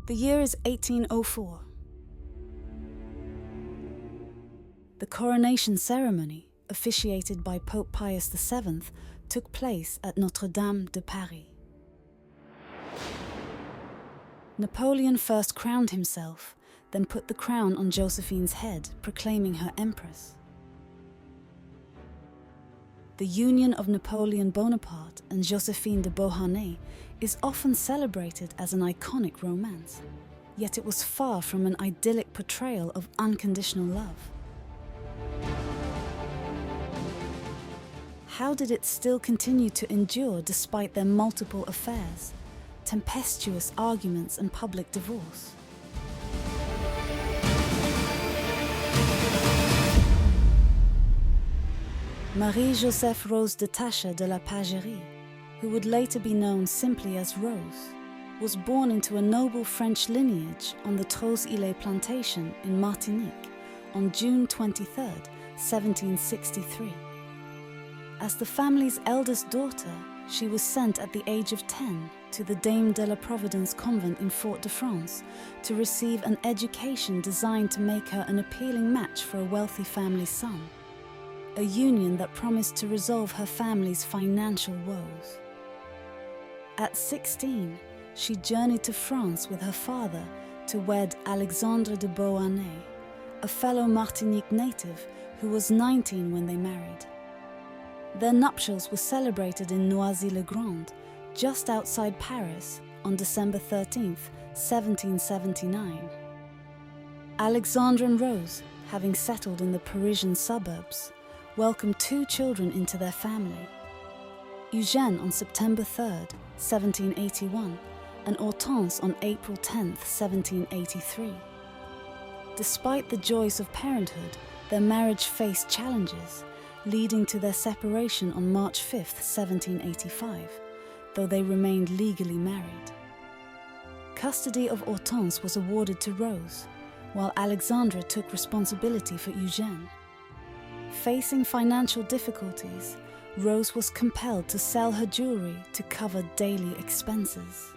The year is 1804. The coronation ceremony, officiated by Pope Pius VII, took place at Notre-Dame de Paris. Napoleon first crowned himself, then put the crown on Josephine's head, proclaiming her Empress. The union of Napoleon Bonaparte and Joséphine de Beauharnais is often celebrated as an iconic romance, yet it was far from an idyllic portrayal of unconditional love. How did it still continue to endure despite their multiple affairs, tempestuous arguments and public divorce? Marie-Joseph Rose de Tascher de la Pagerie, who would later be known simply as Rose, was born into a noble French lineage on the Trois-Îlets plantation in Martinique on June 23, 1763. As the family's eldest daughter, she was sent at the age of 10 to the Dame de la Providence convent in Fort-de-France to receive an education designed to make her an appealing match for a wealthy family son, a union that promised to resolve her family's financial woes. At 16, she journeyed to France with her father to wed Alexandre de Beauharnais, a fellow Martinique native who was 19 when they married. Their nuptials were celebrated in Noisy-le-Grand, just outside Paris, on December 13, 1779. Alexandre and Rose, having settled in the Parisian suburbs, welcomed 2 children into their family: Eugène on September 3, 1781, and Hortense on April 10, 1783. Despite the joys of parenthood, their marriage faced challenges, leading to their separation on March 5, 1785, though they remained legally married. Custody of Hortense was awarded to Rose, while Alexandre took responsibility for Eugène. Facing financial difficulties, Rose was compelled to sell her jewelry to cover daily expenses.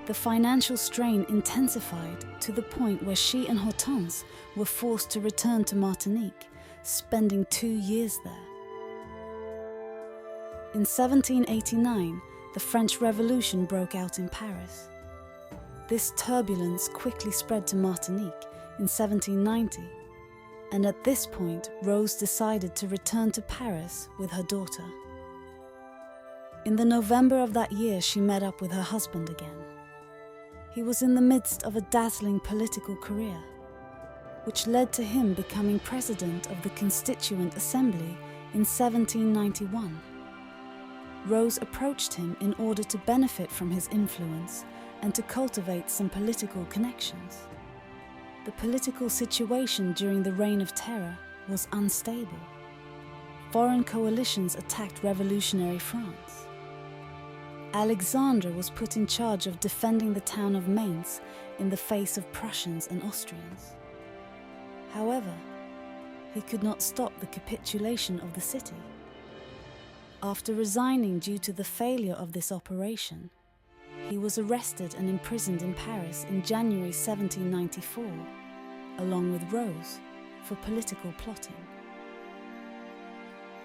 The financial strain intensified to the point where she and Hortense were forced to return to Martinique, spending 2 years there. In 1789, the French Revolution broke out in Paris. This turbulence quickly spread to Martinique in 1790, and at this point, Rose decided to return to Paris with her daughter. In the November of that year, she met up with her husband again. He was in the midst of a dazzling political career, which led to him becoming president of the Constituent Assembly in 1791. Rose approached him in order to benefit from his influence and to cultivate some political connections. The political situation during the Reign of Terror was unstable. Foreign coalitions attacked revolutionary France. Alexandre was put in charge of defending the town of Mainz in the face of Prussians and Austrians. However, he could not stop the capitulation of the city. After resigning due to the failure of this operation, he was arrested and imprisoned in Paris in January 1794, along with Rose, for political plotting.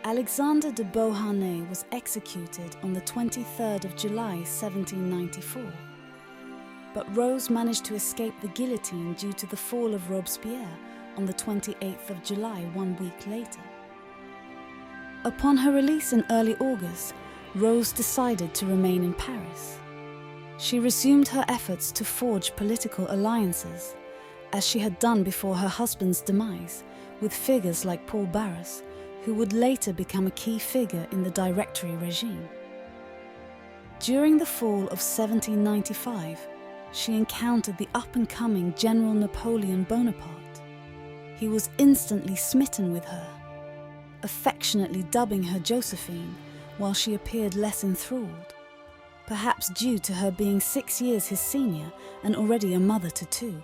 Alexandre de Beauharnais was executed on the 23rd of July 1794, but Rose managed to escape the guillotine due to the fall of Robespierre on the 28th of July, 1 week later. Upon her release in early August, Rose decided to remain in Paris. She resumed her efforts to forge political alliances, as she had done before her husband's demise, with figures like Paul Barras, who would later become a key figure in the Directory regime. During the fall of 1795, she encountered the up-and-coming General Napoleon Bonaparte. He was instantly smitten with her, affectionately dubbing her Joséphine, while she appeared less enthralled, perhaps due to her being 6 years his senior and already a mother to 2.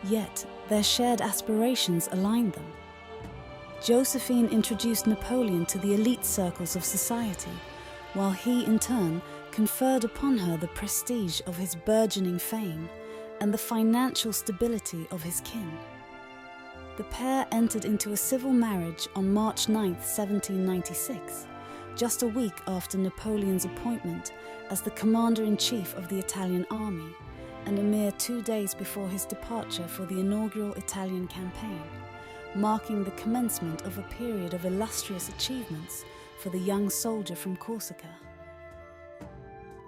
Yet, their shared aspirations aligned them. Joséphine introduced Napoleon to the elite circles of society, while he, in turn, conferred upon her the prestige of his burgeoning fame and the financial stability of his kin. The pair entered into a civil marriage on March 9, 1796, just a week after Napoleon's appointment as the commander-in-chief of the Italian army, and a mere 2 days before his departure for the inaugural Italian campaign, marking the commencement of a period of illustrious achievements for the young soldier from Corsica.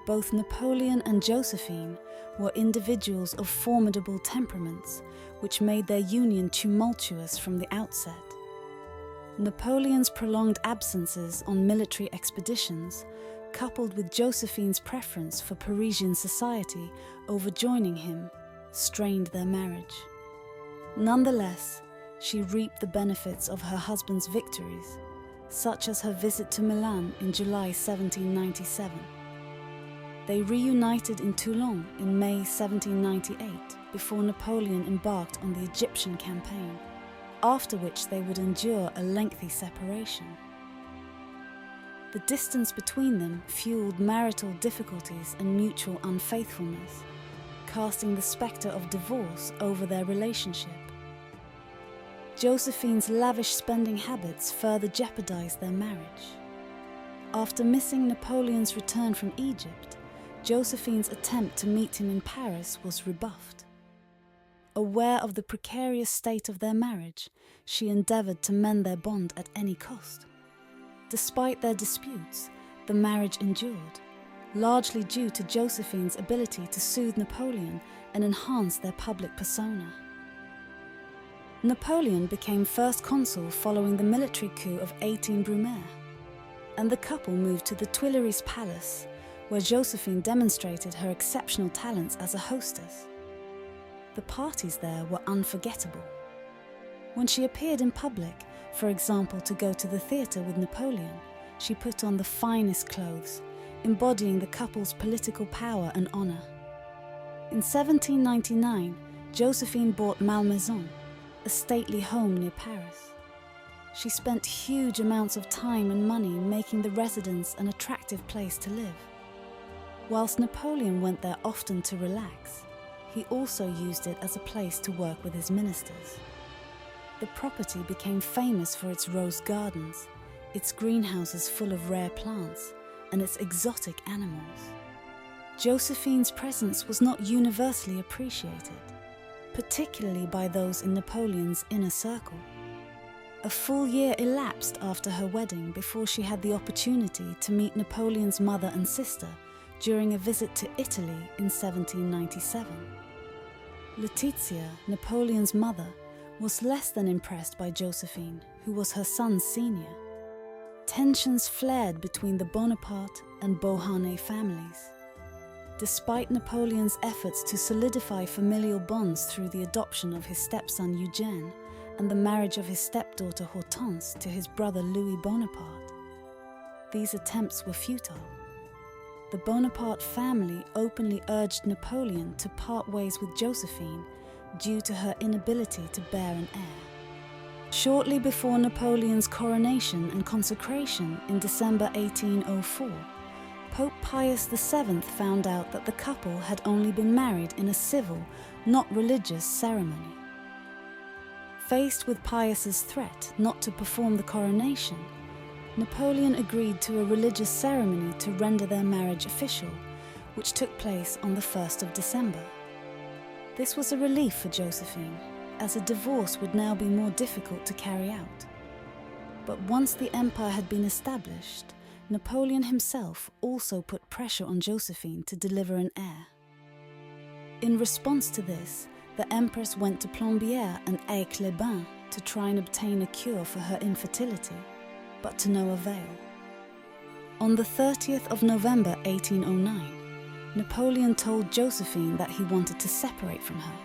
Both Napoleon and Joséphine were individuals of formidable temperaments, which made their union tumultuous from the outset. Napoleon's prolonged absences on military expeditions, coupled with Joséphine's preference for Parisian society over joining him, strained their marriage. Nonetheless, she reaped the benefits of her husband's victories, such as her visit to Milan in July 1797. They reunited in Toulon in May 1798 before Napoleon embarked on the Egyptian campaign, after which they would endure a lengthy separation. The distance between them fueled marital difficulties and mutual unfaithfulness, casting the spectre of divorce over their relationship. Joséphine's lavish spending habits further jeopardized their marriage. After missing Napoleon's return from Egypt, Joséphine's attempt to meet him in Paris was rebuffed. Aware of the precarious state of their marriage, she endeavored to mend their bond at any cost. Despite their disputes, the marriage endured, largely due to Joséphine's ability to soothe Napoleon and enhance their public persona. Napoleon became first consul following the military coup of 18 Brumaire, and the couple moved to the Tuileries Palace, where Joséphine demonstrated her exceptional talents as a hostess. The parties there were unforgettable. When she appeared in public, for example to go to the theatre with Napoleon, she put on the finest clothes, embodying the couple's political power and honour. In 1799, Joséphine bought Malmaison, a stately home near Paris. She spent huge amounts of time and money making the residence an attractive place to live. Whilst Napoleon went there often to relax, he also used it as a place to work with his ministers. The property became famous for its rose gardens, its greenhouses full of rare plants, and its exotic animals. Joséphine's presence was not universally appreciated, particularly by those in Napoleon's inner circle. A full year elapsed after her wedding before she had the opportunity to meet Napoleon's mother and sister during a visit to Italy in 1797. Letizia, Napoleon's mother, was less than impressed by Joséphine, who was her son's senior. Tensions flared between the Bonaparte and Beauharnais families. Despite Napoleon's efforts to solidify familial bonds through the adoption of his stepson Eugène and the marriage of his stepdaughter Hortense to his brother Louis Bonaparte, these attempts were futile. The Bonaparte family openly urged Napoleon to part ways with Joséphine due to her inability to bear an heir. Shortly before Napoleon's coronation and consecration in December 1804, Pope Pius VII found out that the couple had only been married in a civil, not religious ceremony. Faced with Pius's threat not to perform the coronation, Napoleon agreed to a religious ceremony to render their marriage official, which took place on the 1st of December. This was a relief for Joséphine, as a divorce would now be more difficult to carry out. But once the empire had been established, Napoleon himself also put pressure on Joséphine to deliver an heir. In response to this, the Empress went to Plombières and Aix-les-Bains to try and obtain a cure for her infertility, but to no avail. On the 30th of November 1809, Napoleon told Joséphine that he wanted to separate from her.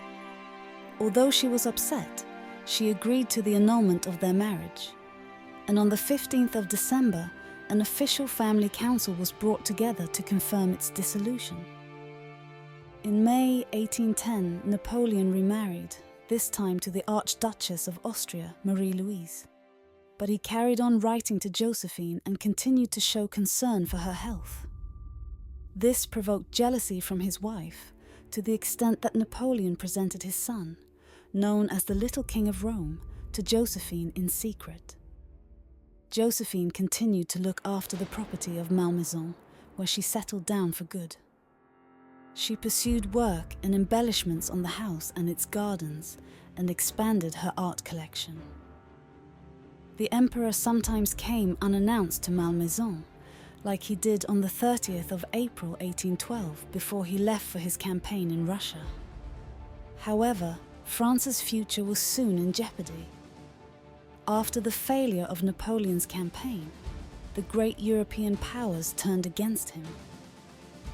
Although she was upset, she agreed to the annulment of their marriage, and on the 15th of December, an official family council was brought together to confirm its dissolution. In May 1810, Napoleon remarried, this time to the Archduchess of Austria, Marie-Louise. But he carried on writing to Joséphine and continued to show concern for her health. This provoked jealousy from his wife, to the extent that Napoleon presented his son, known as the Little King of Rome, to Joséphine in secret. Joséphine continued to look after the property of Malmaison, where she settled down for good. She pursued work and embellishments on the house and its gardens, and expanded her art collection. The emperor sometimes came unannounced to Malmaison, like he did on the 30th of April 1812 before he left for his campaign in Russia. However, France's future was soon in jeopardy. After the failure of Napoleon's campaign, the great European powers turned against him.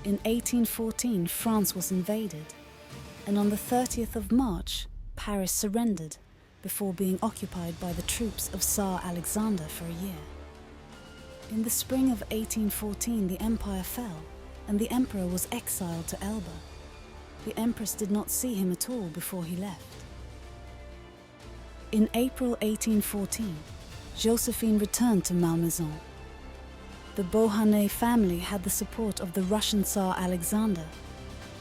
In 1814, France was invaded, and on the 30th of March, Paris surrendered before being occupied by the troops of Tsar Alexander for a year. In the spring of 1814, the empire fell, and the emperor was exiled to Elba. The empress did not see him at all before he left. In April 1814, Joséphine returned to Malmaison. The Beauharnais family had the support of the Russian Tsar Alexander,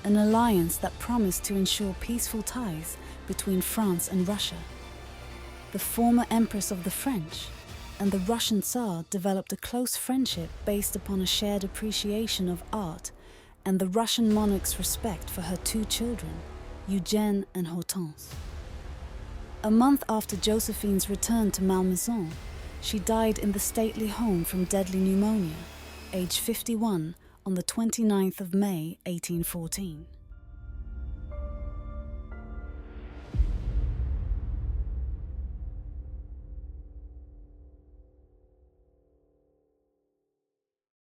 an alliance that promised to ensure peaceful ties between France and Russia. The former Empress of the French and the Russian Tsar developed a close friendship based upon a shared appreciation of art and the Russian monarch's respect for her two children, Eugène and Hortense. A month after Josephine's return to Malmaison, she died in the stately home from deadly pneumonia, aged 51, on the 29th of May 1814.